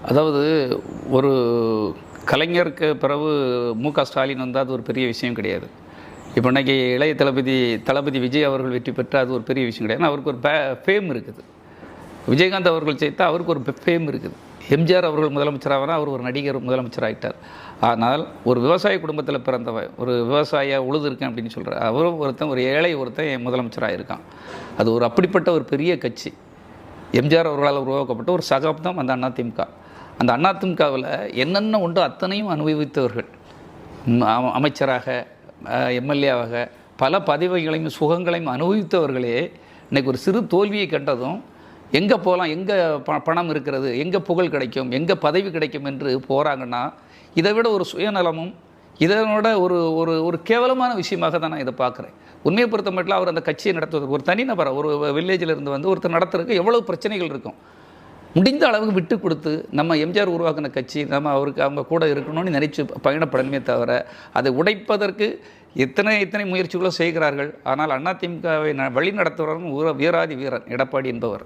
அதாவது ஒரு கலைஞருக்கு பிறகு மு.க. ஸ்டாலின் வந்தால் அது ஒரு பெரிய விஷயம் கிடையாது. இப்போ இன்றைக்கி இளைய தளபதி விஜய் அவர்கள் வெற்றி பெற்றால் அது ஒரு பெரிய விஷயம் கிடையாது. ஏன்னா அவருக்கு ஒரு ஃபேம் இருக்குது. விஜயகாந்த் அவர்கள் ஜெயித்தா அவருக்கு ஒரு ஃபேம் இருக்குது. எம்ஜிஆர் அவர்கள் முதலமைச்சராக அவர் ஒரு நடிகர் முதலமைச்சராகிட்டார். ஆனால் ஒரு விவசாய குடும்பத்தில் பிறந்தவன், ஒரு விவசாயியாக உழுது இருக்கேன் அப்படின்னு சொல்கிறார். அவரும் ஒரு ஏழை ஒருத்தன் முதலமைச்சராக இருக்கான். அது ஒரு அப்படிப்பட்ட ஒரு பெரிய கட்சி. எம்ஜிஆர் அவர்களால் உருவாக்கப்பட்ட ஒரு சகாப்தம் அந்த அதிமுக. அந்த அதிமுகவில் என்னென்ன உண்டோ அத்தனையும் அனுபவித்தவர்கள். அமைச்சராக, எம்எல்ஏவாக பல பதவிகளையும் சுகங்களையும் அனுபவித்தவர்களே இன்றைக்கி ஒரு சிறு தோல்வியை கண்டதும் எங்கே போகலாம், எங்கே பணம் இருக்கிறது, எங்கே புகழ் கிடைக்கும், எங்கே பதவி கிடைக்கும் என்று போகிறாங்கன்னா இதை விட ஒரு சுயநலமும் இதனோட ஒரு ஒரு ஒரு கேவலமான விஷயமாக தான் நான் இதை பார்க்குறேன். உண்மையை பொறுத்த மட்டும் அவர் அந்த கட்சியை நடத்துவதற்கு ஒரு தனிநபரை ஒரு வில்லேஜில் இருந்து வந்து ஒருத்தர் நடத்துறதுக்கு எவ்வளோ பிரச்சனைகள் இருக்கும். முடிந்த அளவுக்கு விட்டு கொடுத்து நம்ம எம்ஜிஆர் உருவாக்கின கட்சி நம்ம அவருக்கு அவங்க கூட இருக்கணும்னு நினைச்சு பயணப்படணுமே தவிர அதை உடைப்பதற்கு எத்தனை முயற்சிகளோ செய்கிறார்கள். ஆனால் அதிமுகவை வழி நடத்துகிறவரும் வீராதி வீரன் எடப்பாடி என்பவர்.